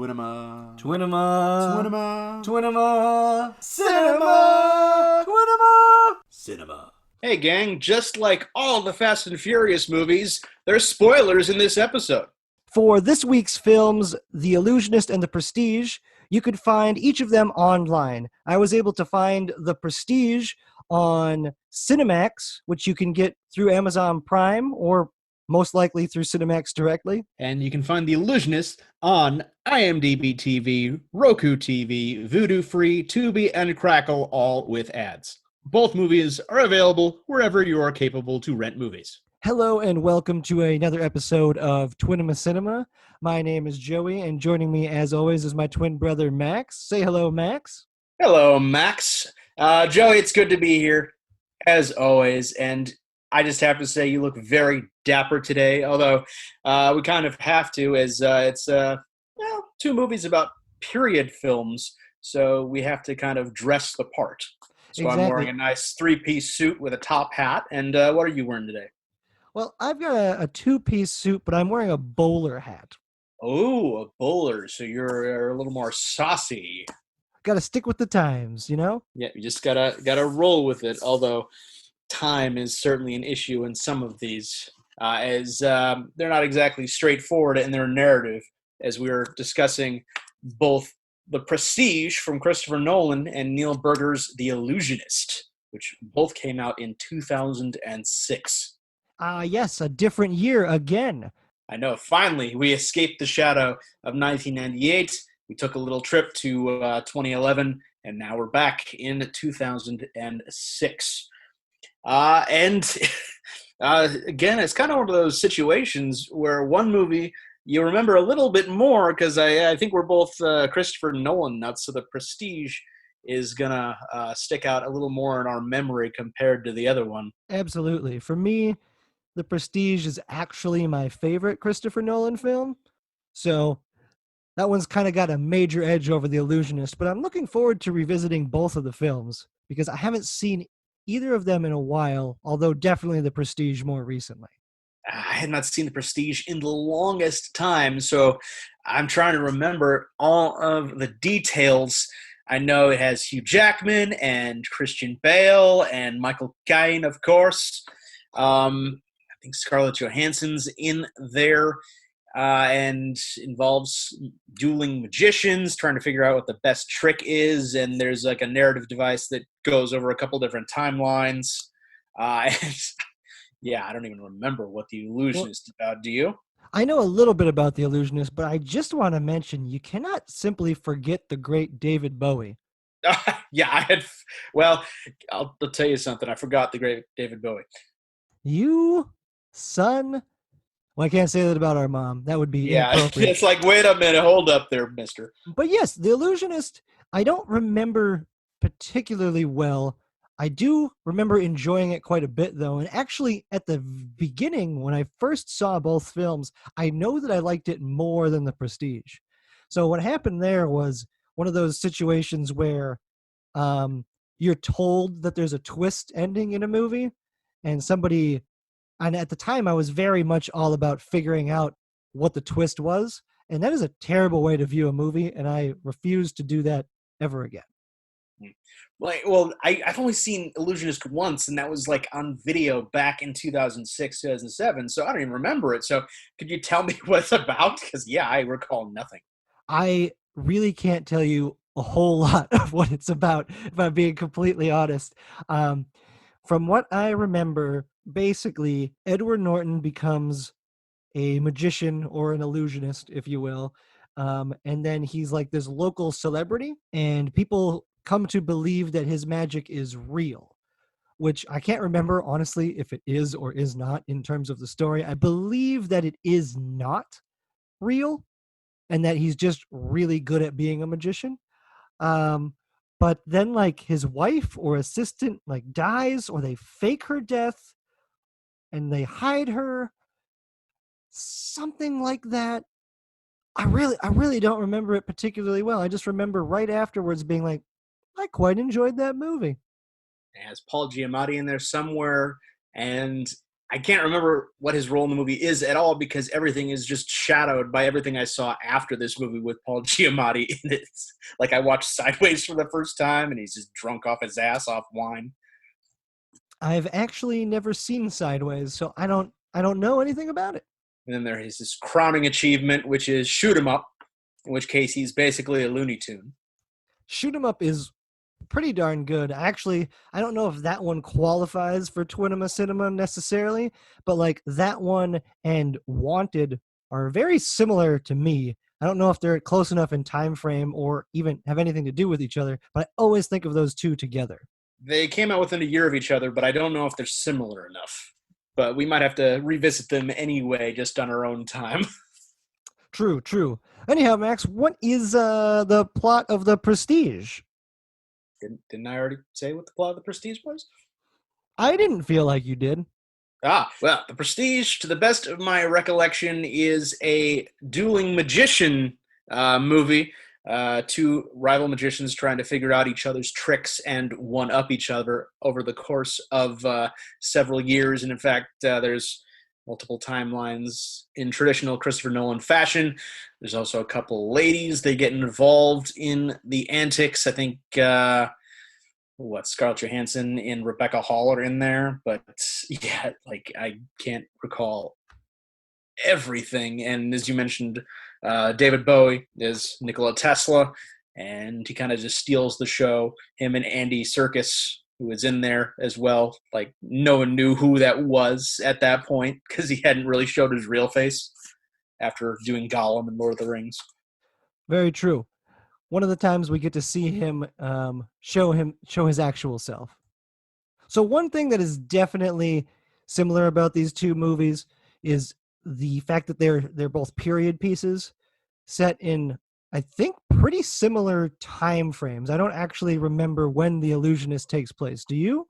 Twinema. Twinema. Twinema. Twinema. Cinema. Twinema. Cinema. Hey, gang, just like all the Fast and Furious movies, there's spoilers in this episode. For this week's films, The Illusionist and the Prestige, you could find each of them online. I was able to find The Prestige on Cinemax, which you can get through Amazon Prime or most likely through Cinemax directly. And you can find The Illusionist on IMDb TV, Roku TV, Vudu Free, Tubi, and Crackle, all with ads. Both movies are available wherever you are capable to rent movies. Hello and welcome to another episode of Twinema Cinema. My name is Joey, and joining me as always is my twin brother Max. Say hello, Max. Hello, Max. Joey, it's good to be here, as always, and I just have to say you look very dapper today, although we kind of have to, as it's two movies about period films, so we have to kind of dress the part. So Exactly. I'm wearing a nice three-piece suit with a top hat, and what are you wearing today? Well, I've got a two-piece suit, but I'm wearing a bowler hat. Oh, a bowler, so you're a little more saucy. Got to stick with the times, you know? Yeah, you just gotta roll with it, although time is certainly an issue in some of these, as they're not exactly straightforward in their narrative, as we were discussing both The Prestige from Christopher Nolan and Neil Berger's The Illusionist, which both came out in 2006. Yes, a different year again. I know, finally, we escaped the shadow of 1998. We took a little trip to 2011, and now we're back in 2006. And again, it's kind of one of those situations where one movie you remember a little bit more because I think we're both Christopher Nolan nuts, so The Prestige is going to stick out a little more in our memory compared to the other one. Absolutely. For me, The Prestige is actually my favorite Christopher Nolan film. So that one's kind of got a major edge over The Illusionist, but I'm looking forward to revisiting both of the films because I haven't seen either of them in a while, although definitely The Prestige more recently. I had not seen The Prestige in the longest time, so I'm trying to remember all of the details. I know it has Hugh Jackman and Christian Bale and Michael Caine, of course. I think Scarlett Johansson's in there, and involves dueling magicians trying to figure out what the best trick is, and there's like a narrative device that goes over a couple different timelines. And yeah, I don't even remember what The Illusionist is about. Do you? I know a little bit about The Illusionist, but I just want to mention you cannot simply forget the great David Bowie. Yeah, well, I'll tell you something. I forgot the great David Bowie. You, son. Well, I can't say that about our mom. That would be Yeah, inappropriate. it's like, wait a minute, hold up there, mister. But yes, The Illusionist, I don't remember particularly well. I do remember enjoying it quite a bit, though. And actually, at the beginning, when I first saw both films, I know that I liked it more than The Prestige. So what happened there was one of those situations where you're told that there's a twist ending in a movie, and at the time, I was very much all about figuring out what the twist was. And that is a terrible way to view a movie, and I refuse to do that ever again. Well, I've only seen Illusionist once, and that was like on video back in 2006, 2007, so I don't even remember it. So could you tell me what it's about? Because, yeah, I recall nothing. I really can't tell you a whole lot of what it's about, if I'm being completely honest. From what I remember, basically, Edward Norton becomes a magician or an illusionist, if you will. And then he's like this local celebrity, and people come to believe that his magic is real, which I can't remember, honestly, if it is or is not in terms of the story. I believe that it is not real and that he's just really good at being a magician. But then like his wife or assistant like dies, or they fake her death and they hide her, something like that. I really don't remember it particularly well. I just remember right afterwards being like, I quite enjoyed that movie. It has Paul Giamatti in there somewhere, and I can't remember what his role in the movie is at all because everything is just shadowed by everything I saw after this movie with Paul Giamatti in it. Like I watched Sideways for the first time and he's just drunk off his ass off wine. I've actually never seen Sideways, so I don't know anything about it. And then there is this crowning achievement, which is Shoot 'em Up, in which case he's basically a Looney Tune. Shoot 'em Up is pretty darn good. Actually, I don't know if that one qualifies for Twinema Cinema necessarily, but like that one and Wanted are very similar to me. I don't know if they're close enough in time frame or even have anything to do with each other, but I always think of those two together. They came out within a year of each other, but I don't know if they're similar enough. But we might have to revisit them anyway, just on our own time. True. Anyhow, Max, what is the plot of The Prestige? Didn't I already say what the plot of The Prestige was? I didn't feel like you did. Well, The Prestige, to the best of my recollection, is a dueling magician movie. Two rival magicians trying to figure out each other's tricks and one-up each other over the course of several years. And in fact, there's multiple timelines in traditional Christopher Nolan fashion. There's also a couple ladies. They get involved in the antics. I think, Scarlett Johansson and Rebecca Hall are in there. But yeah, like I can't recall everything. And as you mentioned, David Bowie is Nikola Tesla, and he kind of just steals the show. Him and Andy Serkis, who was in there as well. Like no one knew who that was at that point because he hadn't really showed his real face after doing Gollum in Lord of the Rings. Very true. One of the times we get to see him show his actual self. So one thing that is definitely similar about these two movies is the fact that they're both period pieces set in, I think, pretty similar time frames. I don't actually remember when The Illusionist takes place. Do you?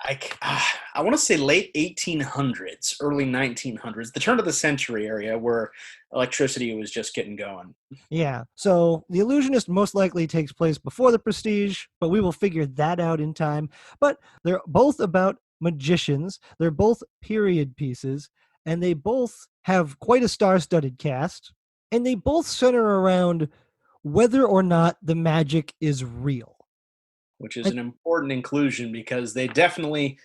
I want to say late 1800s, early 1900s, the turn of the century area where electricity was just getting going. Yeah. So The Illusionist most likely takes place before The Prestige, but we will figure that out in time. But they're both about magicians. They're both period pieces, and they both have quite a star-studded cast, and they both center around whether or not the magic is real. Which is an important inclusion because they definitely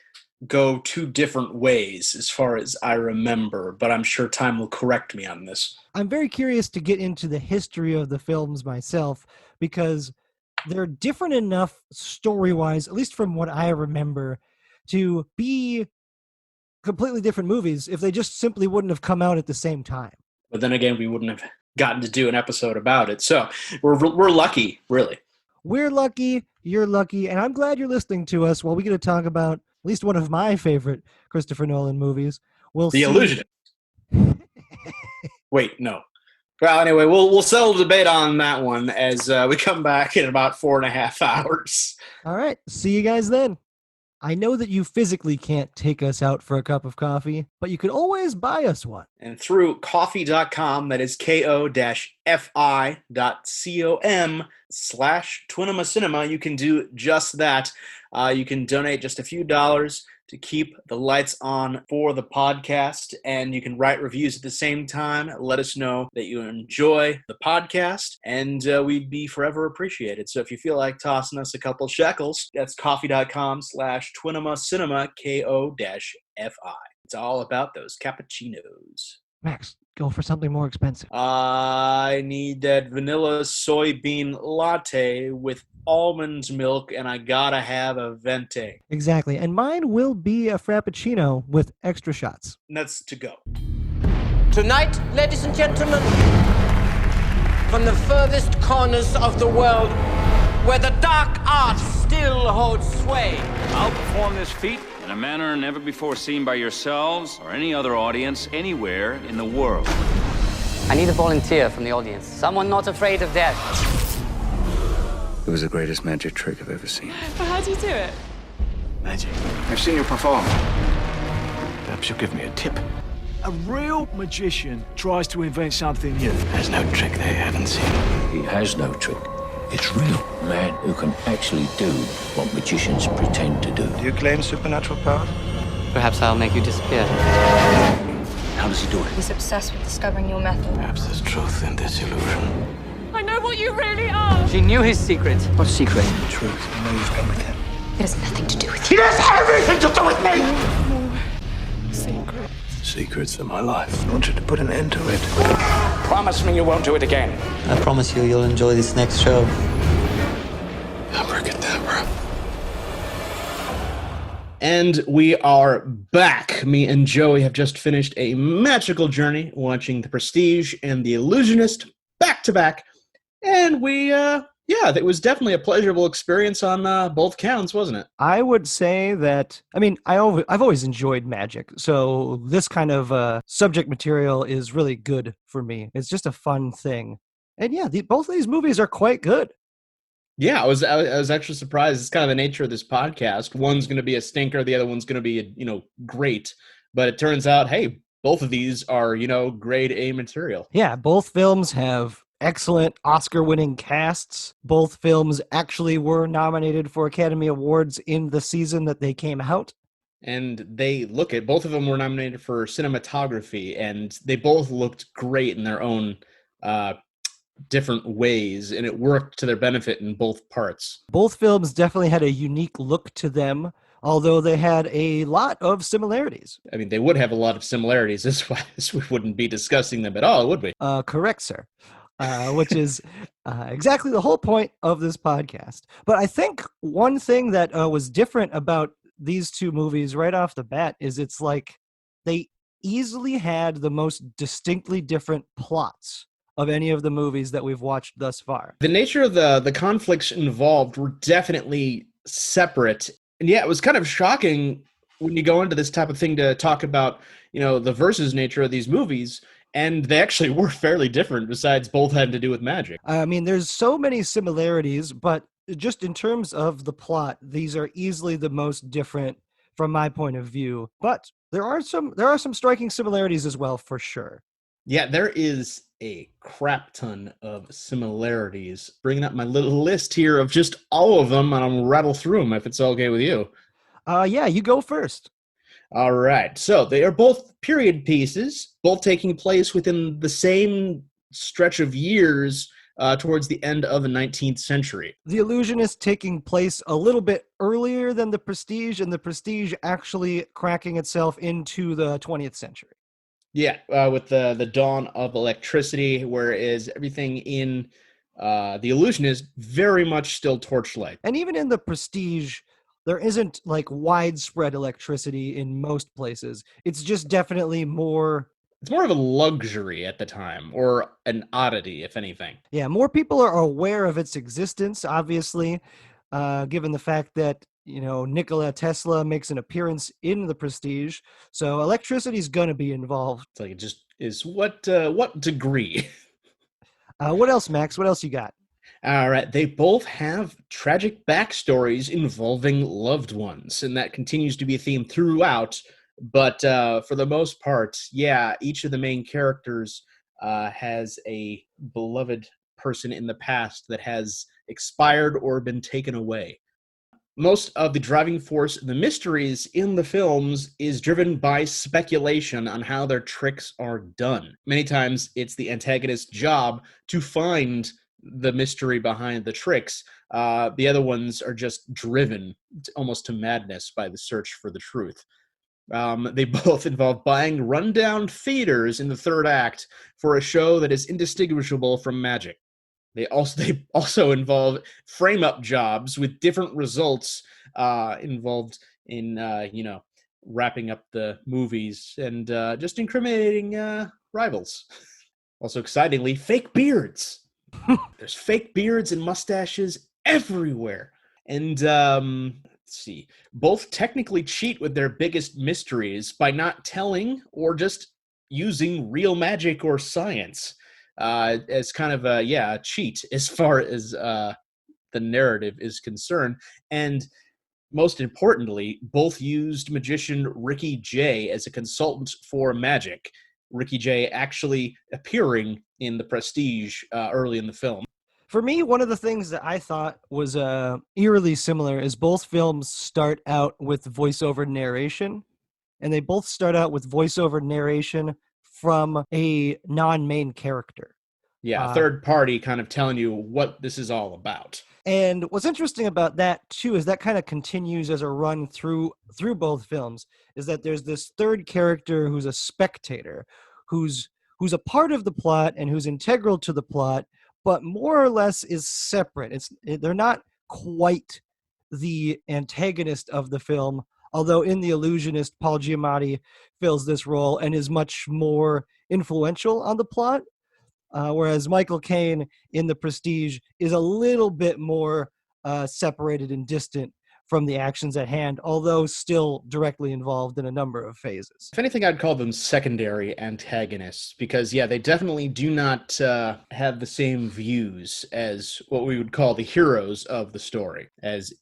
go two different ways as far as I remember, but I'm sure time will correct me on this. I'm very curious to get into the history of the films myself because they're different enough story-wise, at least from what I remember, to be completely different movies if they just simply wouldn't have come out at the same time. But then again, we wouldn't have gotten to do an episode about it. So we're lucky, really. We're lucky, you're lucky, and I'm glad you're listening to us while we get to talk about at least one of my favorite Christopher Nolan movies. The Illusionist. Wait, no. Well, anyway, we'll settle the debate on that one as we come back in about 4.5 hours. All right, see you guys then. I know that you physically can't take us out for a cup of coffee, but you could always buy us one. And through coffee.com, that is ko-fi.com/Twinema Cinema, you can do just that. You can donate just a few dollars to keep the lights on for the podcast, and you can write reviews at the same time. Let us know that you enjoy the podcast, and we'd be forever appreciated. So if you feel like tossing us a couple shekels, that's coffee.com/Twinema Cinema, ko-fi. It's all about those cappuccinos. Max, go for something more expensive. I need that vanilla soybean latte with almond milk, and I gotta have a venti. Exactly. And mine will be a frappuccino with extra shots. And that's to go. Tonight, ladies and gentlemen, from the furthest corners of the world, where the dark arts still holds sway, I'll perform this feat in a manner never before seen by yourselves or any other audience anywhere in the world. I need a volunteer from the audience. Someone not afraid of death. It was the greatest magic trick I've ever seen. But how do you do it? Magic. I've seen you perform. Perhaps you'll give me a tip. A real magician tries to invent something new. There's no trick they haven't seen. He has no trick. It's real. A man who can actually do what magicians pretend to do. Do you claim supernatural power? Perhaps I'll make you disappear. How does he do it? He's obsessed with discovering your method. Perhaps there's truth in this illusion. I know what you really are. She knew his secret. What secret? The truth. I know you've been with him. It has nothing to do with you. Secrets of my life. I want you to put an end to it. Promise me you won't do it again. I promise you'll enjoy this next show. Abracadabra. And we are back. Me and Joey have just finished a magical journey watching The Prestige and The Illusionist back to back. And it was definitely a pleasurable experience on both counts, wasn't it? I would say that, I've always enjoyed magic, so this kind of subject material is really good for me. It's just a fun thing. And yeah, both of these movies are quite good. Yeah, I was actually surprised. It's kind of the nature of this podcast. One's going to be a stinker, the other one's going to be, great. But it turns out, hey, both of these are, grade A material. Yeah, both films have excellent Oscar-winning casts. Both films actually were nominated for Academy Awards in the season that they came out. And both of them were nominated for cinematography, and they both looked great in their own different ways, and it worked to their benefit in both parts. Both films definitely had a unique look to them, although they had a lot of similarities. I mean, they would have a lot of similarities, otherwise we wouldn't be discussing them at all, would we? Correct, sir. Which is exactly the whole point of this podcast. But I think one thing that was different about these two movies right off the bat is it's like they easily had the most distinctly different plots of any of the movies that we've watched thus far. The nature of the conflicts involved were definitely separate. And yeah, it was kind of shocking when you go into this type of thing to talk about, the versus nature of these movies. And they actually were fairly different, besides both having to do with magic. There's so many similarities, but just in terms of the plot, these are easily the most different from my point of view. But there are some striking similarities as well, for sure. Yeah, there is a crap ton of similarities. Bringing up my little list here of just all of them, and I'll rattle through them if it's okay with you. Yeah, you go first. All right. So they are both period pieces, both taking place within the same stretch of years towards the end of the 19th century. The Illusionist taking place a little bit earlier than The Prestige, and The Prestige actually cracking itself into the 20th century. Yeah, with the dawn of electricity, whereas everything in The Illusionist very much still torchlight. And even in The Prestige, there isn't like widespread electricity in most places. It's just definitely more... It's more of a luxury at the time, or an oddity, if anything. Yeah, more people are aware of its existence, obviously, given the fact that, Nikola Tesla makes an appearance in The Prestige, so electricity is going to be involved. It's like it just is what degree? What else, Max? What else you got? All right, they both have tragic backstories involving loved ones, and that continues to be a theme throughout. But for the most part, yeah, each of the main characters has a beloved person in the past that has expired or been taken away. Most of the driving force, the mysteries in the films, is driven by speculation on how their tricks are done. Many times, it's the antagonist's job to find the mystery behind the tricks. The other ones are just driven almost to madness by the search for the truth. They both involve buying rundown theaters in the third act for a show that is indistinguishable from magic. They also involve frame-up jobs with different results involved in, wrapping up the movies and just incriminating rivals. Also, excitingly, fake beards. There's fake beards and mustaches everywhere. And let's see, both technically cheat with their biggest mysteries by not telling or just using real magic or science as kind of a cheat as far as the narrative is concerned. And most importantly, both used magician Ricky Jay as a consultant for magic. Ricky Jay actually appearing in The Prestige early in the film. For me, one of the things that I thought was eerily similar is both films start out with voiceover narration. and they both start out with voiceover narration from a non-main character. Yeah, third party kind of telling you what this is all about. And what's interesting about that too is that kind of continues as a run through both films, is that there's this third character who's a spectator, who's a part of the plot and who's integral to the plot, but more or less is separate. They're not quite the antagonist of the film, although in The Illusionist, Paul Giamatti fills this role and is much more influential on the plot. Whereas Michael Caine in The Prestige is a little bit more separated and distant from the actions at hand, although still directly involved in a number of phases. If anything, I'd call them secondary antagonists because, yeah, they definitely do not have the same views as what we would call the heroes of the story. As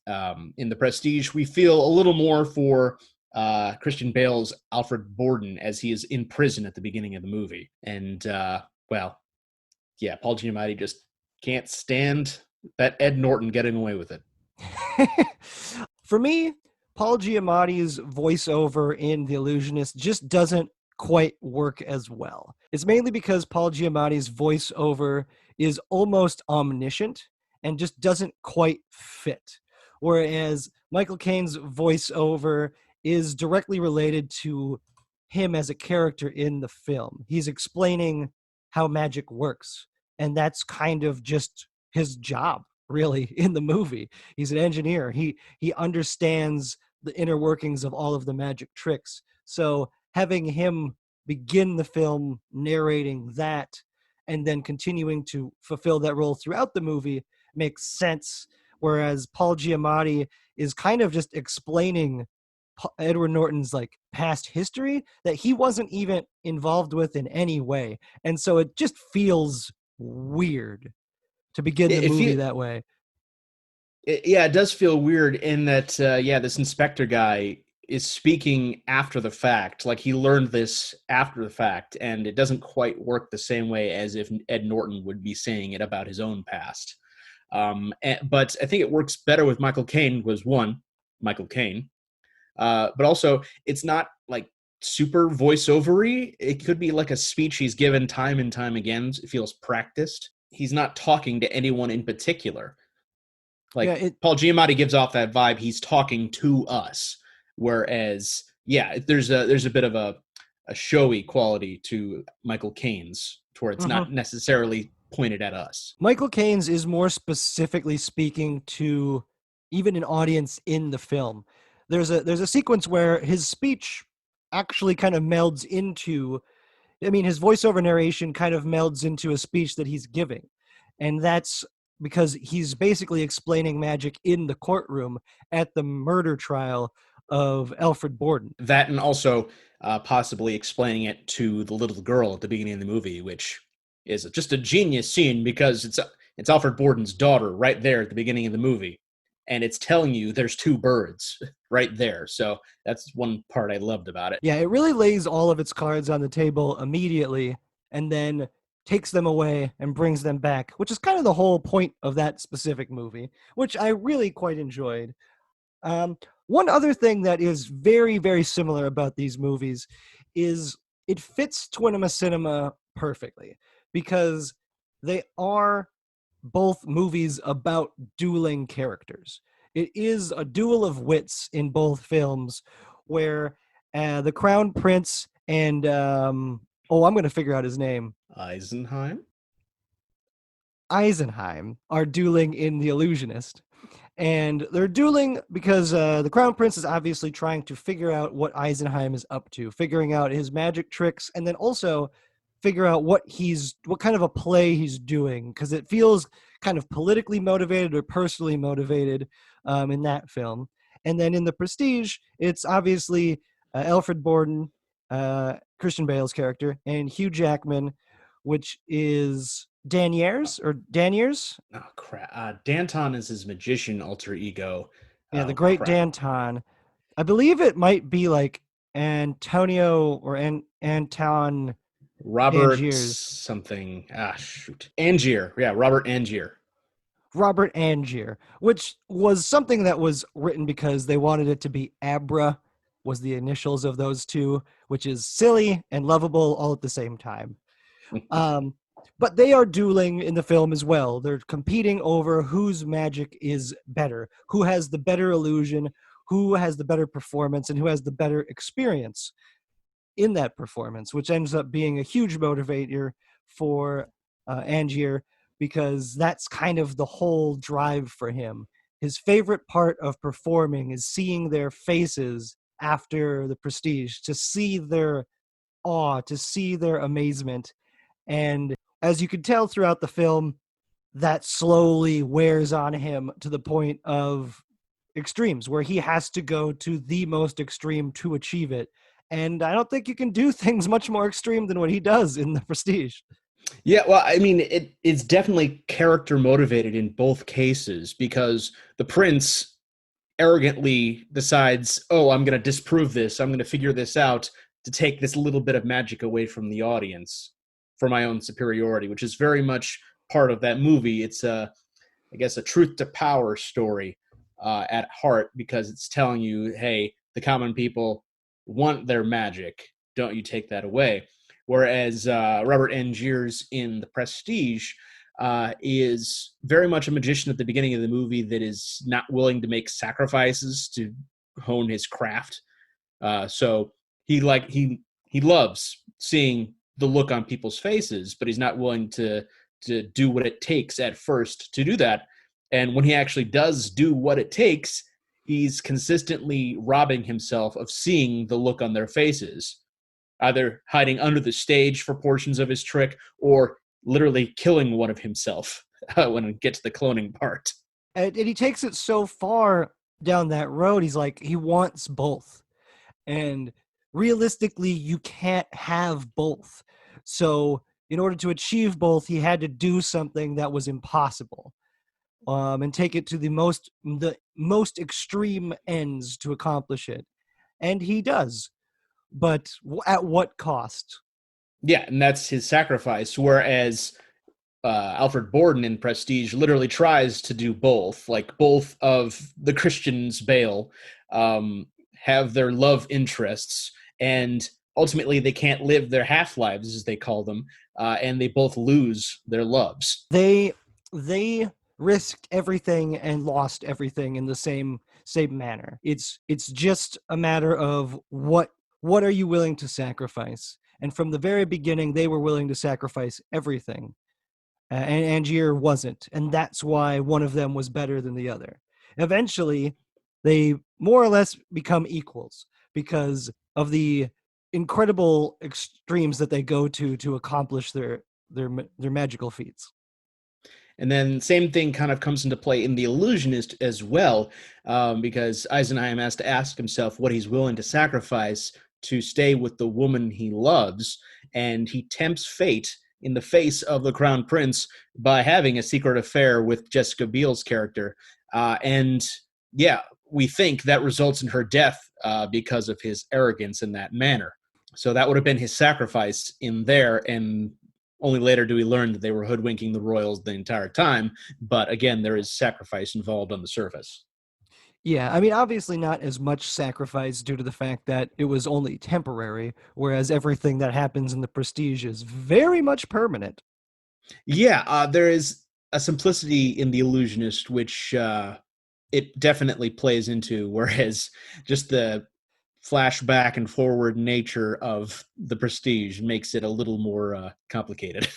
in The Prestige, we feel a little more for Christian Bale's Alfred Borden as he is in prison at the beginning of the movie. And, well, yeah, Paul Giamatti just can't stand that Ed Norton getting away with it. For me, Paul Giamatti's voiceover in The Illusionist just doesn't quite work as well. It's mainly because Paul Giamatti's voiceover is almost omniscient and just doesn't quite fit. Whereas Michael Caine's voiceover is directly related to him as a character in the film. He's explaining how magic works, and that's kind of just his job, really, in the movie. He's an engineer. He understands the inner workings of all of the magic tricks. So having him begin the film narrating that and then continuing to fulfill that role throughout the movie makes sense, whereas Paul Giamatti is kind of just explaining Edward Norton's like past history that he wasn't even involved with in any way. And so it just feels weird to begin the movie that way. It does feel weird in that, this inspector guy is speaking after the fact. Like he learned this after the fact, and it doesn't quite work the same way as if Ed Norton would be saying it about his own past. But I think it works better with Michael Caine was one, Michael Caine. But also it's not like super voiceovery. It could be like a speech he's given time and time again. It feels practiced. He's not talking to anyone in particular. Like Paul Giamatti gives off that vibe. He's talking to us. Whereas, there's a bit of a showy quality to Michael Caine's, to where it's not necessarily pointed at us. Michael Caine's is more specifically speaking to even an audience in the film. There's a sequence where his speech actually kind of melds into, his voiceover narration kind of melds into a speech that he's giving. And that's because he's basically explaining magic in the courtroom at the murder trial of Alfred Borden. That, and also possibly explaining it to the little girl at the beginning of the movie, which is just a genius scene because it's Alfred Borden's daughter right there at the beginning of the movie. And it's telling you there's two birds right there. So that's one part I loved about it. Yeah, it really lays all of its cards on the table immediately and then takes them away and brings them back, which is kind of the whole point of that specific movie, which I really quite enjoyed. One other thing that is very, very similar about these movies is it fits Twinema cinema perfectly because they are both movies about dueling characters. It is a duel of wits in both films where the Crown Prince and, I'm going to figure out his name. Eisenheim are dueling in The Illusionist. And they're dueling because the Crown Prince is obviously trying to figure out what Eisenheim is up to, figuring out his magic tricks, and then also figure out what kind of a play he's doing, because it feels kind of politically motivated or personally motivated in that film. And then in The Prestige, it's obviously Alfred Borden, Christian Bale's character, and Hugh Jackman, which is Daniers. Oh, crap. Danton is his magician alter ego. Yeah, the great Danton. I believe it might be like Antonio or Anton Robert Angiers. Something. Angier. Yeah, Robert Angier. Robert Angier, which was something that was written because they wanted it to be Abra was the initials of those two, which is silly and lovable all at the same time. But they are dueling in the film as well. They're competing over whose magic is better, who has the better illusion, who has the better performance, and who has the better experience in that performance, which ends up being a huge motivator for Angier, because that's kind of the whole drive for him. His favorite part of performing is seeing their faces after the Prestige, to see their awe, to see their amazement. And as you can tell throughout the film, that slowly wears on him to the point of extremes, where he has to go to the most extreme to achieve it. And I don't think you can do things much more extreme than what he does in the Prestige. Yeah, well, I mean, it's definitely character motivated in both cases, because the prince arrogantly decides, oh, I'm going to disprove this. I'm going to figure this out to take this little bit of magic away from the audience for my own superiority, which is very much part of that movie. It's I guess a truth to power story at heart, because it's telling you, hey, the common people want their magic. Don't you take that away. Whereas Robert Angier's in The Prestige is very much a magician at the beginning of the movie that is not willing to make sacrifices to hone his craft. So he loves seeing the look on people's faces, but he's not willing to do what it takes at first to do that. And when he actually does do what it takes, he's consistently robbing himself of seeing the look on their faces, either hiding under the stage for portions of his trick or literally killing one of himself when it gets to the cloning part. And he takes it so far down that road, he's like, he wants both. And realistically, you can't have both. So in order to achieve both, he had to do something that was impossible, and take it to the most extreme ends to accomplish it. And he does. But at what cost? Yeah, and that's his sacrifice. Whereas Alfred Borden in Prestige literally tries to do both. Like, both of the Christians Bale have their love interests, and ultimately they can't live their half-lives, as they call them, and they both lose their loves. They risked everything and lost everything in the same manner. It's just a matter of what are you willing to sacrifice? And from the very beginning, they were willing to sacrifice everything. And Angier wasn't. And that's why one of them was better than the other. Eventually, they more or less become equals because of the incredible extremes that they go to accomplish their magical feats. And then same thing kind of comes into play in The Illusionist as well, because Eisenheim has to ask himself what he's willing to sacrifice to stay with the woman he loves, and he tempts fate in the face of the Crown Prince by having a secret affair with Jessica Biel's character. And yeah, we think that results in her death because of his arrogance in that manner. So that would have been his sacrifice in there, and only later do we learn that they were hoodwinking the royals the entire time. But again, there is sacrifice involved on the surface. Yeah, I mean, obviously not as much sacrifice due to the fact that it was only temporary, whereas everything that happens in the Prestige is very much permanent. Yeah, there is a simplicity in The Illusionist, which it definitely plays into, whereas just the flashback and forward nature of the Prestige makes it a little more complicated.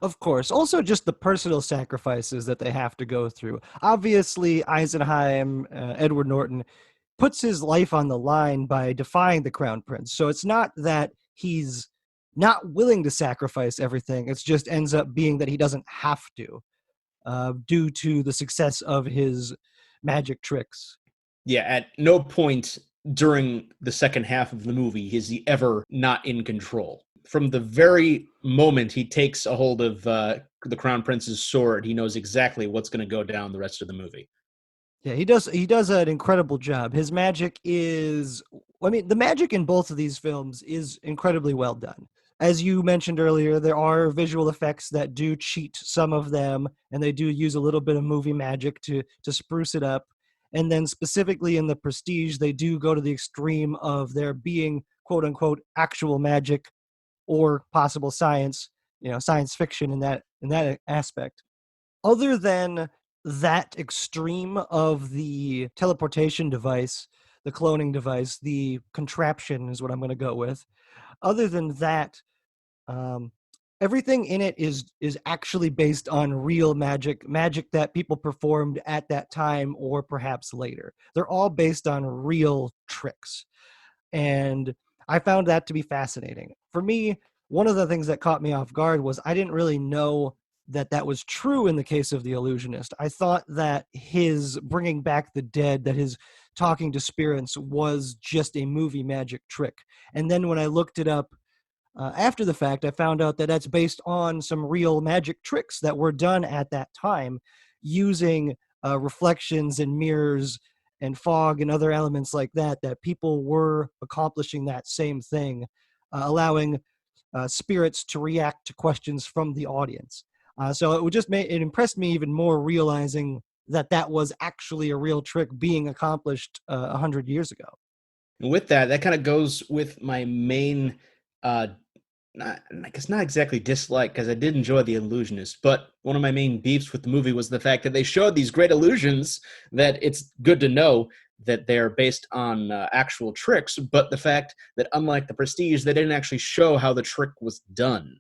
Of course. Also, just the personal sacrifices that they have to go through. Obviously, Eisenheim, Edward Norton, puts his life on the line by defying the Crown Prince. So it's not that he's not willing to sacrifice everything. It just ends up being that he doesn't have to, due to the success of his magic tricks. Yeah, at no point during the second half of the movie is he ever not in control. From the very moment he takes a hold of the Crown Prince's sword, he knows exactly what's going to go down the rest of the movie. Yeah, he does an incredible job. His magic is, I mean, the magic in both of these films is incredibly well done. As you mentioned earlier, there are visual effects that do cheat some of them, and they do use a little bit of movie magic to spruce it up. And then specifically in The Prestige, they do go to the extreme of there being quote unquote actual magic or possible science, science fiction in that aspect. Other than that extreme of the teleportation device, the cloning device, the contraption is what I'm going to go with. Other than that, everything in it is actually based on real magic that people performed at that time or perhaps later. They're all based on real tricks. And I found that to be fascinating. For me, one of the things that caught me off guard was I didn't really know that was true in the case of the illusionist. I thought that his bringing back the dead, that his talking to spirits was just a movie magic trick. And then when I looked it up after the fact, I found out that that's based on some real magic tricks that were done at that time using reflections and mirrors and fog and other elements like that people were accomplishing that same thing, allowing spirits to react to questions from the audience. So it impressed me even more realizing that was actually a real trick being accomplished 100 years ago. And with that kind of goes with my main, I guess not exactly dislike, because I did enjoy The Illusionist, but one of my main beefs with the movie was the fact that they showed these great illusions that it's good to know that they're based on actual tricks, but the fact that unlike The Prestige, they didn't actually show how the trick was done,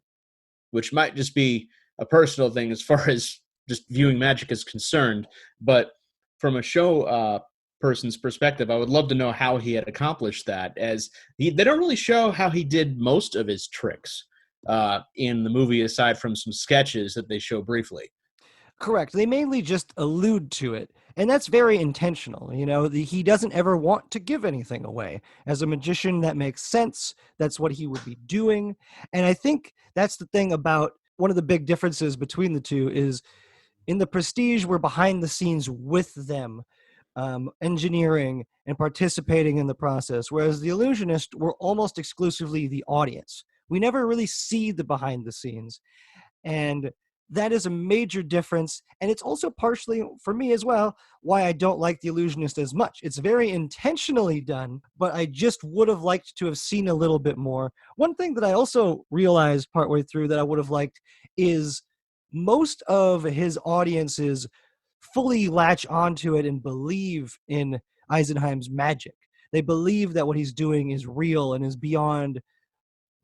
which might just be a personal thing as far as just viewing magic is concerned. But from a show person's perspective, I would love to know how he had accomplished that, as they don't really show how he did most of his tricks in the movie, aside from some sketches that they show briefly. Correct. They mainly just allude to it, and that's very intentional. He doesn't ever want to give anything away. As a magician, that makes sense. That's what he would be doing. And I think that's the thing about one of the big differences between the two is in The Prestige, we're behind the scenes with them, engineering and participating in the process, whereas The Illusionist, we're almost exclusively the audience. We never really see the behind the scenes. And that is a major difference, and it's also partially, for me as well, why I don't like The Illusionist as much. It's very intentionally done, but I just would have liked to have seen a little bit more. One thing that I also realized partway through that I would have liked is most of his audiences fully latch onto it and believe in Eisenheim's magic. They believe that what he's doing is real and is beyond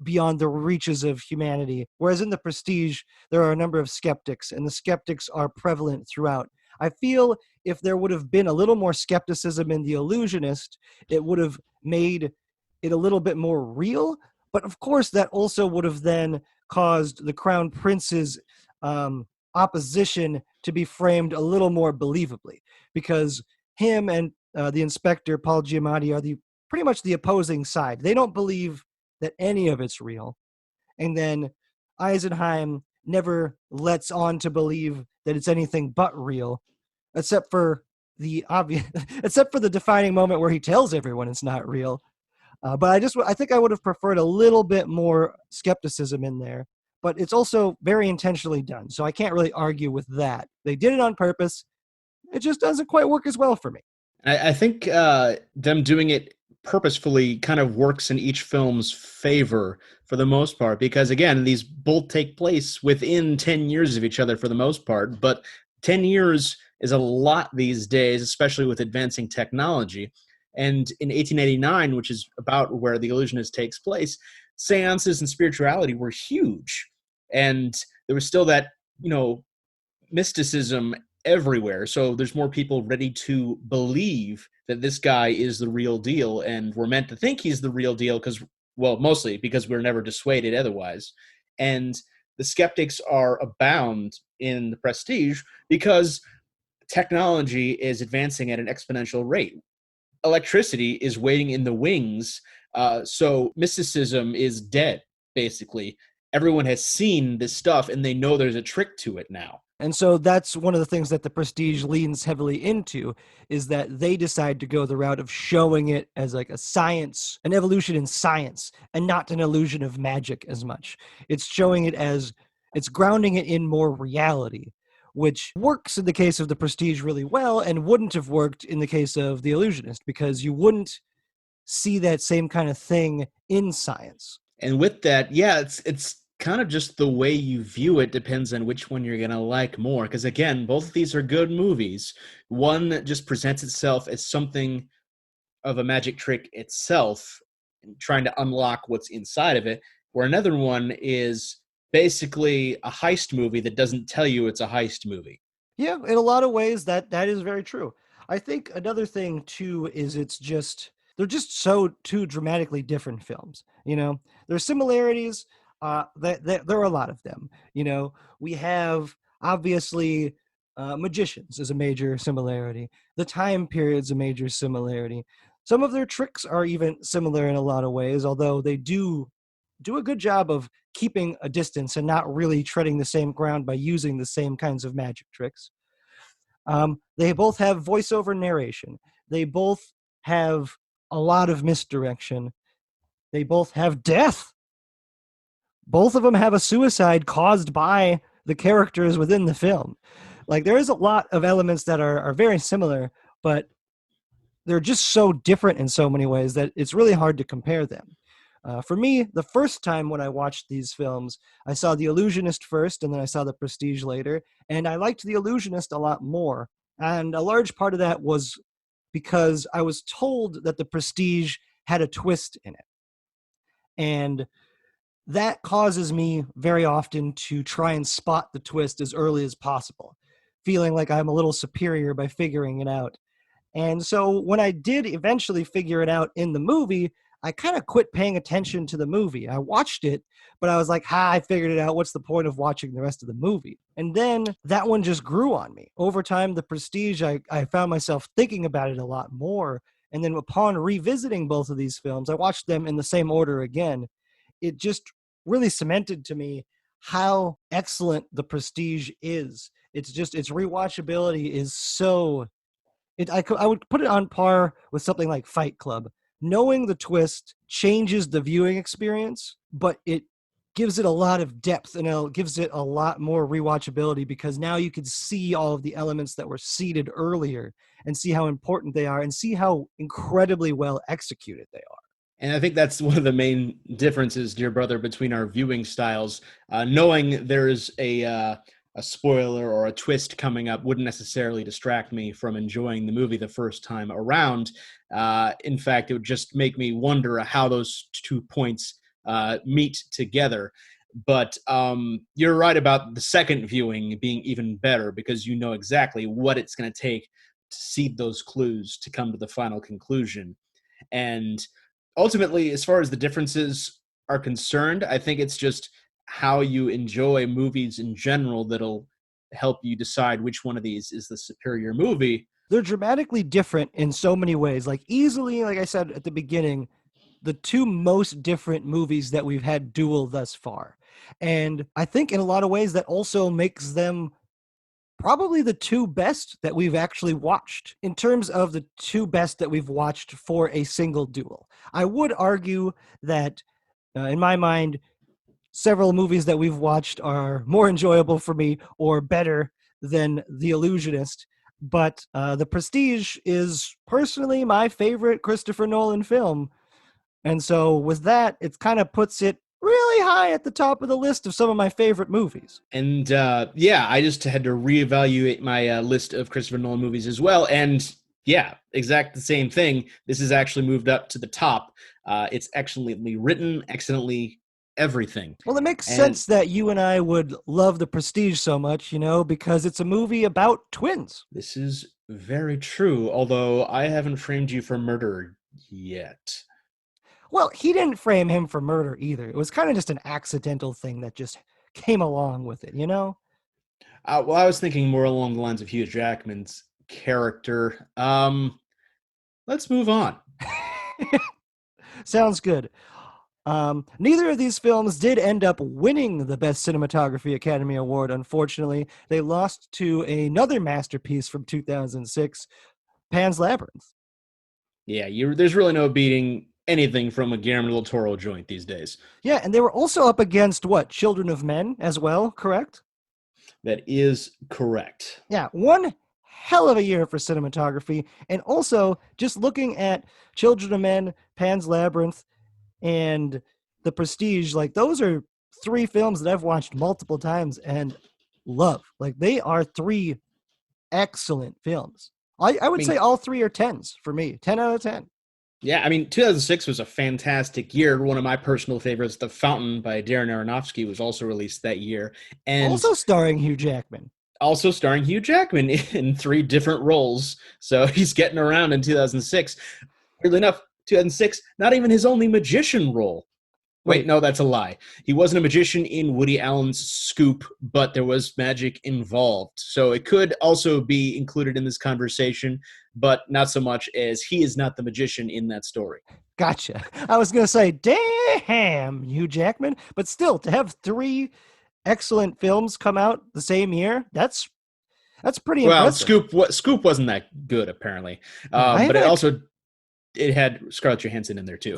the reaches of humanity. Whereas in The Prestige, there are a number of skeptics, and the skeptics are prevalent throughout. I feel if there would have been a little more skepticism in The Illusionist, it would have made it a little bit more real. But of course, that also would have then caused the Crown Prince's opposition to be framed a little more believably, because him and the inspector, Paul Giamatti, are pretty much the opposing side. They don't believe that any of it's real. And then Eisenheim never lets on to believe that it's anything but real, except for the obvious, except for the defining moment where he tells everyone it's not real. But I think I would have preferred a little bit more skepticism in there, but it's also very intentionally done. So I can't really argue with that. They did it on purpose. It just doesn't quite work as well for me. I think them doing it purposefully kind of works in each film's favor for the most part, because again, these both take place within 10 years of each other for the most part, but 10 years is a lot these days, especially with advancing technology. And in 1889, which is about where The Illusionist takes place, seances and spirituality were huge. And there was still that, mysticism everywhere. So there's more people ready to believe that this guy is the real deal, and we're meant to think he's the real deal because, well, mostly because we're never dissuaded otherwise. And the skeptics are abound in The Prestige because technology is advancing at an exponential rate. Electricity is waiting in the wings, so mysticism is dead, basically. Everyone has seen this stuff, and they know there's a trick to it now. And so that's one of the things that The Prestige leans heavily into, is that they decide to go the route of showing it as like a science, an evolution in science, and not an illusion of magic as much. It's showing it as, it's grounding it in more reality. which works in the case of The Prestige really well and wouldn't have worked in the case of The Illusionist, because you wouldn't see that same kind of thing in science. And with that, yeah, it's kind of just the way you view it depends on which one you're going to like more. Because again, both of these are good movies. One that just presents itself as something of a magic trick itself, trying to unlock what's inside of it, where another one is basically a heist movie that doesn't tell you it's a heist movie. Yeah, in a lot of ways, that is very true. I think another thing too is they're just so two dramatically different films. You know, there's similarities. There are a lot of them. You know, we have obviously Magicians is a major similarity. The time period's a major similarity. Some of their tricks are even similar in a lot of ways, although they do a good job of keeping a distance and not really treading the same ground by using the same kinds of magic tricks. They both have voiceover narration. They both have a lot of misdirection. They both have death. Both of them have a suicide caused by the characters within the film. Like, there is a lot of elements that are very similar, but they're just so different in so many ways that it's really hard to compare them. For me, the first time when I watched these films, I saw The Illusionist first, and then I saw The Prestige later, and I liked The Illusionist a lot more. And a large part of that was because I was told that The Prestige had a twist in it. And that causes me very often to try and spot the twist as early as possible, feeling like I'm a little superior by figuring it out. And so when I did eventually figure it out in the movie, I kind of quit paying attention to the movie. I watched it, but I was like, I figured it out. What's the point of watching the rest of the movie? And then that one just grew on me. Over time, The Prestige, I found myself thinking about it a lot more. And then upon revisiting both of these films, I watched them in the same order again. It just really cemented to me how excellent The Prestige is. Its rewatchability is so... I would put it on par with something like Fight Club. Knowing the twist changes the viewing experience, but it gives it a lot of depth, and it gives it a lot more rewatchability, because now you can see all of the elements that were seeded earlier and see how important they are and see how incredibly well executed they are. And I think that's one of the main differences, dear brother, between our viewing styles. Knowing there's a spoiler or a twist coming up wouldn't necessarily distract me from enjoying the movie the first time around. In fact, it would just make me wonder how those 2 points meet together. But you're right about the second viewing being even better, because you know exactly what it's going to take to seed those clues to come to the final conclusion. And ultimately, as far as the differences are concerned, I think it's just how you enjoy movies in general that'll help you decide which one of these is the superior movie. They're dramatically different in so many ways. Like, easily, like I said at the beginning, the two most different movies that we've had duel thus far. And I think in a lot of ways that also makes them probably the two best that we've actually watched in terms of the two best that we've watched for a single duel. I would argue that, in my mind, several movies that we've watched are more enjoyable for me or better than The Illusionist. But The Prestige is personally my favorite Christopher Nolan film. And so with that, it kind of puts it really high at the top of the list of some of my favorite movies. And yeah, I just had to reevaluate my list of Christopher Nolan movies as well. And yeah, exact the same thing. This has actually moved up to the top. It's excellently written, excellently everything. Well, it makes sense that you and I would love The Prestige so much, you know, because it's a movie about twins. This is very true, although I haven't framed you for murder yet. Well, he didn't frame him for murder either. It was kind of just an accidental thing that just came along with it, you know? Well, I was thinking more along the lines of Hugh Jackman's character. Let's move on. Sounds good. Neither of these films did end up winning the Best Cinematography Academy Award, unfortunately. They lost to another masterpiece from 2006, Pan's Labyrinth. Yeah, there's really no beating anything from a Guillermo del Toro joint these days. Yeah, and they were also up against, Children of Men as well, correct? That is correct. Yeah, one hell of a year for cinematography. And also, just looking at Children of Men, Pan's Labyrinth, and The Prestige, like those are three films that I've watched multiple times and love. Like they are three excellent films. I would say all three are 10s for me. 10 out of 10. Yeah, I mean, 2006 was a fantastic year. One of my personal favorites, The Fountain by Darren Aronofsky, was also released that year. And also starring Hugh Jackman. Also starring Hugh Jackman in three different roles. So he's getting around in 2006. Weirdly enough, 2006, not even his only magician role. Wait, no, that's a lie. He wasn't a magician in Woody Allen's Scoop, but there was magic involved. So it could also be included in this conversation, but not so much as he is not the magician in that story. Gotcha. I was going to say, damn, Hugh Jackman. But still, to have three excellent films come out the same year, that's pretty impressive. Scoop wasn't that good, apparently. But it had Scarlett Johansson in there, too.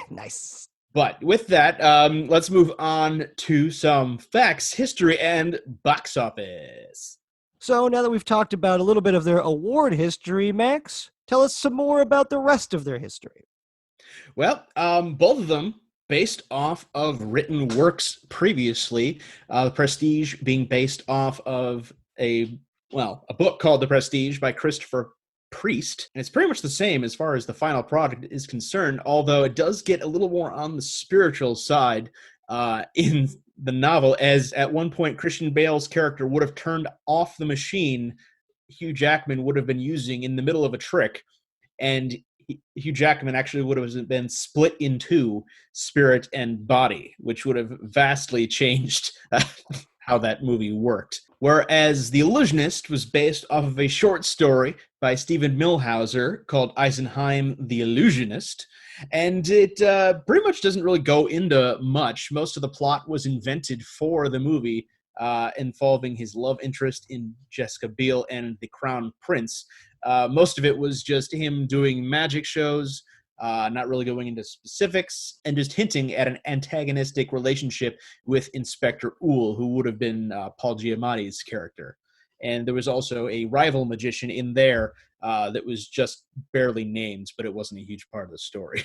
Nice. But with that, let's move on to some facts, history, and box office. So now that we've talked about a little bit of their award history, Max, tell us some more about the rest of their history. Well, both of them based off of written works previously. The Prestige being based off of a book called The Prestige by Christopher Priest. And it's pretty much the same as far as the final product is concerned, although it does get a little more on the spiritual side in the novel, as at one point Christian Bale's character would have turned off the machine Hugh Jackman would have been using in the middle of a trick, and Hugh Jackman actually would have been split in two, spirit and body, which would have vastly changed how that movie worked. Whereas The Illusionist was based off of a short story by Stephen Milhauser called Eisenheim the Illusionist, and it pretty much doesn't really go into much. Most of the plot was invented for the movie, involving his love interest in Jessica Biel and the Crown Prince. Most of it was just him doing magic shows, not really going into specifics, and just hinting at an antagonistic relationship with Inspector Uhl, who would have been Paul Giamatti's character. And there was also a rival magician in there that was just barely named, but it wasn't a huge part of the story.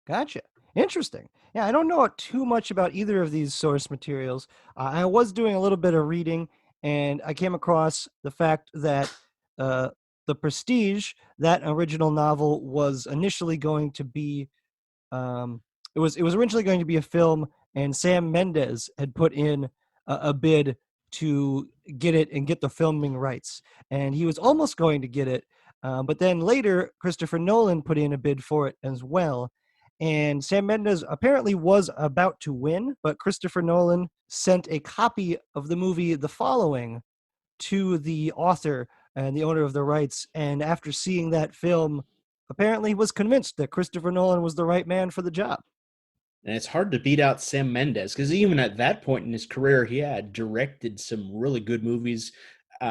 Gotcha. Interesting. Yeah, I don't know too much about either of these source materials. I was doing a little bit of reading, and I came across the fact that The Prestige, that original novel, was initially going to be it was originally going to be a film, and Sam Mendes had put in a bid to get it and get the filming rights, and he was almost going to get it, but then later Christopher Nolan put in a bid for it as well. And Sam Mendes apparently was about to win, but Christopher Nolan sent a copy of the movie The Following to the author and the owner of the rights. And after seeing that film, apparently was convinced that Christopher Nolan was the right man for the job. And it's hard to beat out Sam Mendes, because even at that point in his career, he had directed some really good movies.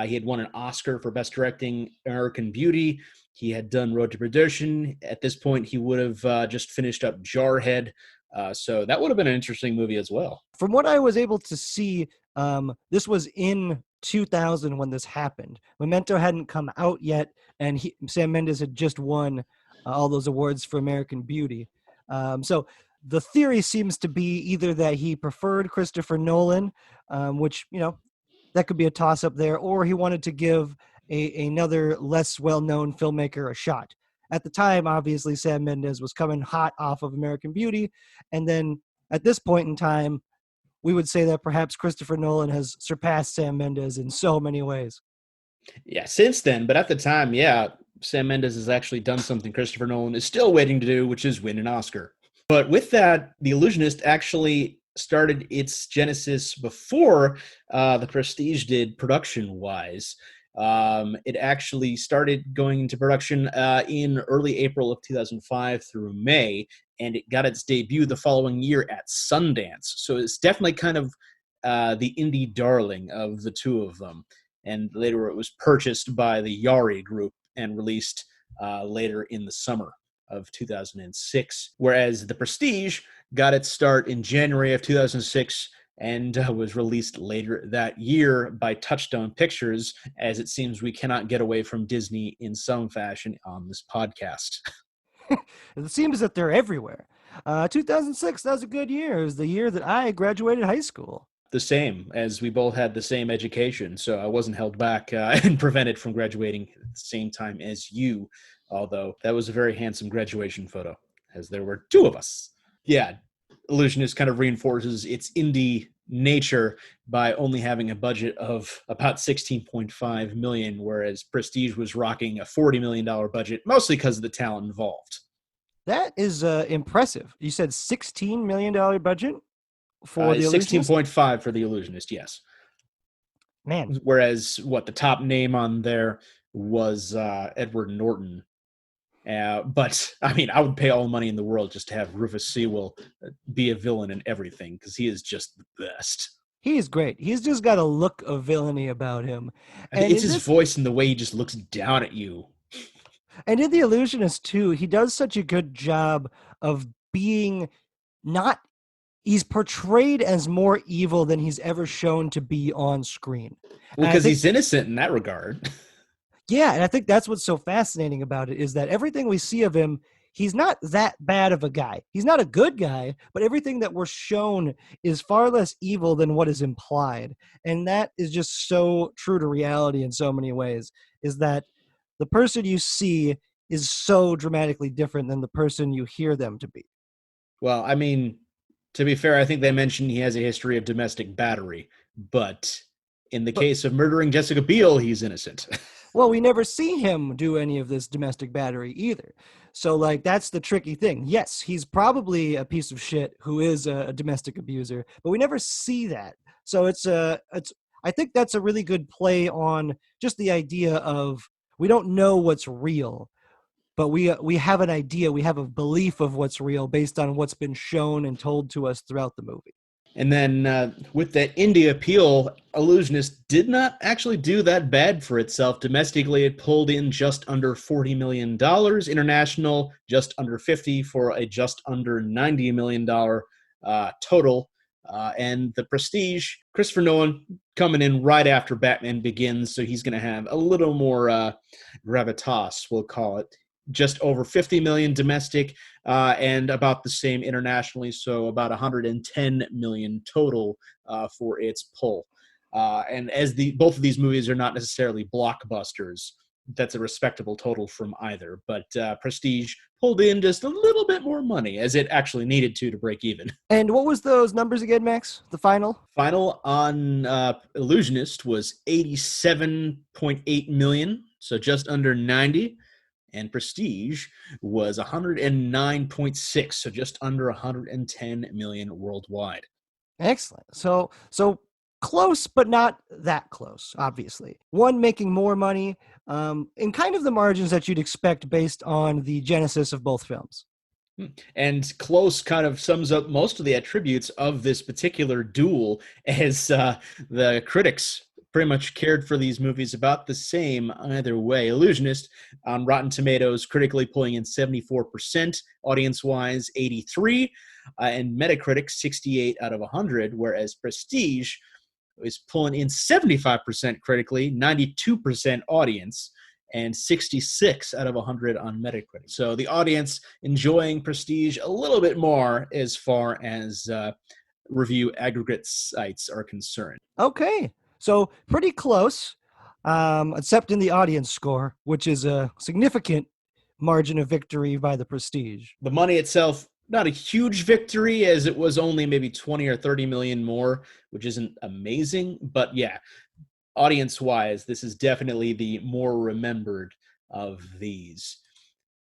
He had won an Oscar for Best Directing, American Beauty. He had done Road to Perdition. At this point, he would have just finished up Jarhead. So that would have been an interesting movie as well. From what I was able to see, this was in 2000 when this happened. Memento hadn't come out yet, and Sam Mendes had just won all those awards for American Beauty. So the theory seems to be either that he preferred Christopher Nolan, which, that could be a toss-up there, or he wanted to give another less well-known filmmaker a shot. At the time, obviously, Sam Mendes was coming hot off of American Beauty, and then at this point in time, we would say that perhaps Christopher Nolan has surpassed Sam Mendes in so many ways. Yeah, since then, but at the time, Sam Mendes has actually done something Christopher Nolan is still waiting to do, which is win an Oscar. But with that, The Illusionist actually started its genesis before The Prestige did production-wise. It actually started going into production in early April of 2005 through May, and it got its debut the following year at Sundance. So it's definitely kind of the indie darling of the two of them. And later it was purchased by the Yari Group and released later in the summer of 2006. Whereas The Prestige got its start in January of 2006 and was released later that year by Touchstone Pictures, as it seems we cannot get away from Disney in some fashion on this podcast. It seems that they're everywhere. 2006, that was a good year. It was the year that I graduated high school. The same, as we both had the same education, so I wasn't held back and prevented from graduating at the same time as you, although that was a very handsome graduation photo, as there were two of us. Yeah, Illusionist kind of reinforces its indie nature by only having a budget of about $16.5 million, whereas Prestige was rocking a $40 million budget, mostly because of the talent involved. That is impressive. You said $16 million budget for the Illusionist? 16.5 for the Illusionist, yes. Man. Whereas, the top name on there was Edward Norton. But, I mean, I would pay all the money in the world just to have Rufus Sewell be a villain in everything, because he is just the best. He is great. He's just got a look of villainy about him. And it's his voice and the way he just looks down at you. And in The Illusionist, too, he does such a good job of being not... He's portrayed as more evil than he's ever shown to be on screen. Well, because he's innocent in that regard. Yeah, and I think that's what's so fascinating about it, is that everything we see of him, he's not that bad of a guy. He's not a good guy, but everything that we're shown is far less evil than what is implied. And that is just so true to reality in so many ways, is that the person you see is so dramatically different than the person you hear them to be. Well, I mean, to be fair, I think they mentioned he has a history of domestic battery, but in the case of murdering Jessica Biel, he's innocent. Well, we never see him do any of this domestic battery either. So, that's the tricky thing. Yes, he's probably a piece of shit who is a domestic abuser, but we never see that. So I think that's a really good play on just the idea of we don't know what's real, but we have an idea, we have a belief of what's real based on what's been shown and told to us throughout the movie. And then with that indie appeal, Illusionist did not actually do that bad for itself. Domestically, it pulled in just under $40 million. International, just under 50 for a just under $90 million total. And the Prestige, Christopher Nolan coming in right after Batman Begins, so he's going to have a little more gravitas, we'll call it. Just over 50 million domestic and about the same internationally, so about 110 million total for its pull. And as both of these movies are not necessarily blockbusters, that's a respectable total from either. But Prestige pulled in just a little bit more money, as it actually needed to break even. And what was those numbers again, Max? The final? Final on Illusionist was 87.8 million, so just under 90. And Prestige was 109.6, so just under 110 million worldwide. Excellent. So close, but not that close, obviously. One making more money in kind of the margins that you'd expect based on the genesis of both films. And close kind of sums up most of the attributes of this particular duel, as the critics pretty much cared for these movies about the same either way. Illusionist on Rotten Tomatoes critically pulling in 74%, audience-wise 83%, and Metacritic 68 out of 100, whereas Prestige is pulling in 75% critically, 92% audience, and 66 out of 100 on Metacritic. So the audience enjoying Prestige a little bit more as far as review aggregate sites are concerned. Okay. So pretty close, except in the audience score, which is a significant margin of victory by the Prestige. The money itself, not a huge victory, as it was only maybe 20 or 30 million more, which isn't amazing. But yeah, audience-wise, this is definitely the more remembered of these.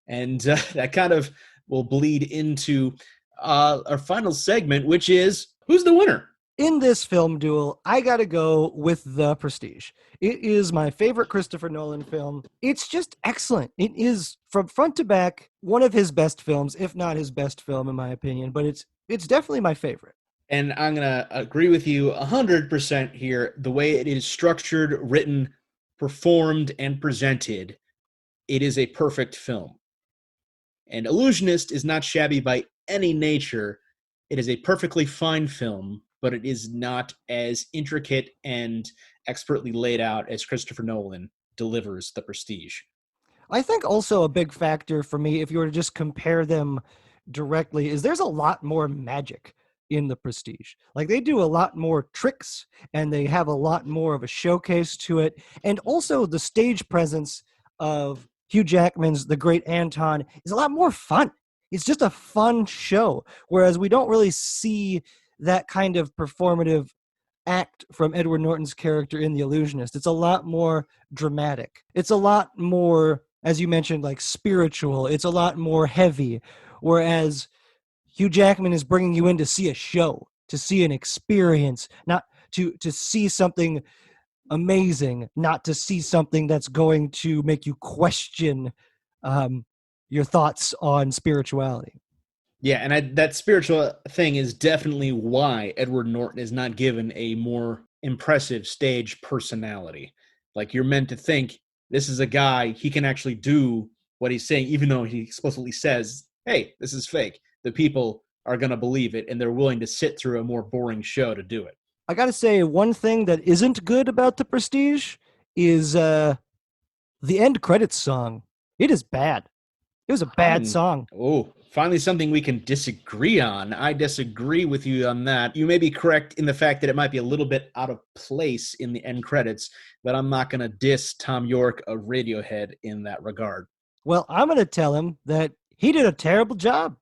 And that kind of will bleed into our final segment, which is, who's the winner? In this film duel, I gotta go with The Prestige. It is my favorite Christopher Nolan film. It's just excellent. It is, from front to back, one of his best films, if not his best film, in my opinion. But it's definitely my favorite. And I'm going to agree with you 100% here. The way it is structured, written, performed, and presented, it is a perfect film. And Illusionist is not shabby by any nature. It is a perfectly fine film. but it is not as intricate and expertly laid out as Christopher Nolan delivers The Prestige. I think also a big factor for me, if you were to just compare them directly, is there's a lot more magic in The Prestige. Like, they do a lot more tricks and they have a lot more of a showcase to it. And also the stage presence of Hugh Jackman's The Great Anton is a lot more fun. It's just a fun show, whereas we don't really see that kind of performative act from Edward Norton's character in The Illusionist. It's a lot more dramatic. It's a lot more, as you mentioned, like spiritual. It's a lot more heavy, whereas Hugh Jackman is bringing you in to see a show, to see an experience, not to see something amazing, not to see something that's going to make you question your thoughts on spirituality. Yeah, and that spiritual thing is definitely why Edward Norton is not given a more impressive stage personality. Like, you're meant to think this is a guy, he can actually do what he's saying, even though he explicitly says, hey, this is fake. The people are going to believe it, and they're willing to sit through a more boring show to do it. I got to say, one thing that isn't good about The Prestige is the end credits song. It is bad. It was a bad song. Oh, finally something we can disagree on. I disagree with you on that. You may be correct in the fact that it might be a little bit out of place in the end credits, but I'm not going to diss Tom York of Radiohead in that regard. Well, I'm going to tell him that he did a terrible job.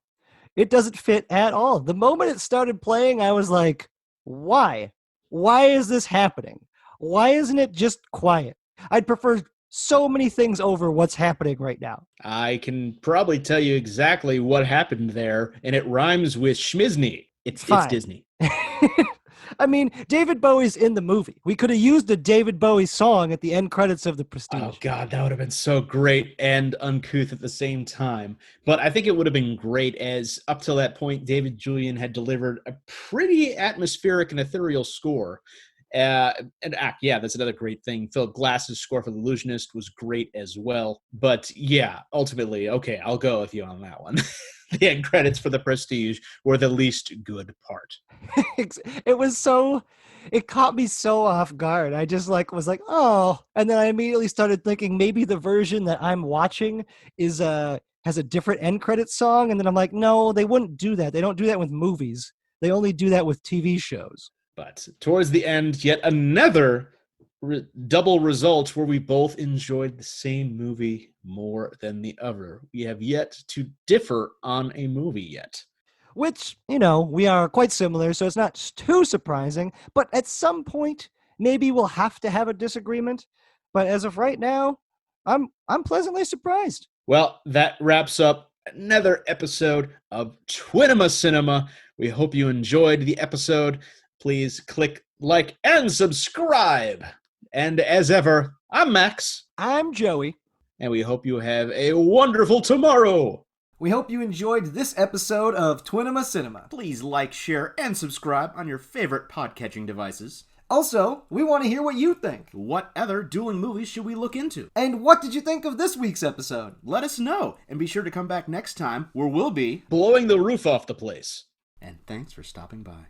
It doesn't fit at all. The moment it started playing, I was like, why? Why is this happening? Why isn't it just quiet? I'd prefer so many things over what's happening right now. I can probably tell you exactly what happened there, and it rhymes with Schmizni. It's Disney. I mean, David Bowie's in the movie. We could have used a David Bowie song at the end credits of The Prestige. Oh, God, that would have been so great and uncouth at the same time. But I think it would have been great, as up till that point, David Julian had delivered a pretty atmospheric and ethereal score. Yeah, that's another great thing. Philip Glass's score for The Illusionist was great as well. But yeah, ultimately, okay, I'll go with you on that one. The end credits for The Prestige were the least good part. It caught me so off guard. I just was like, oh, and then I immediately started thinking maybe the version that I'm watching has a different end credits song. And then I'm like, no, they wouldn't do that. They don't do that with movies. They only do that with TV shows. But towards the end, yet another double result where we both enjoyed the same movie more than the other. We have yet to differ on a movie yet. Which, we are quite similar, so it's not too surprising. But at some point, maybe we'll have to have a disagreement. But as of right now, I'm pleasantly surprised. Well, that wraps up another episode of Twinema Cinema. We hope you enjoyed the episode. Please click like and subscribe. And as ever, I'm Max. I'm Joey. And we hope you have a wonderful tomorrow. We hope you enjoyed this episode of Twinema Cinema. Please like, share, and subscribe on your favorite podcatching devices. Also, we want to hear what you think. What other dueling movies should we look into? And what did you think of this week's episode? Let us know. And be sure to come back next time where we'll be blowing the roof off the place. And thanks for stopping by.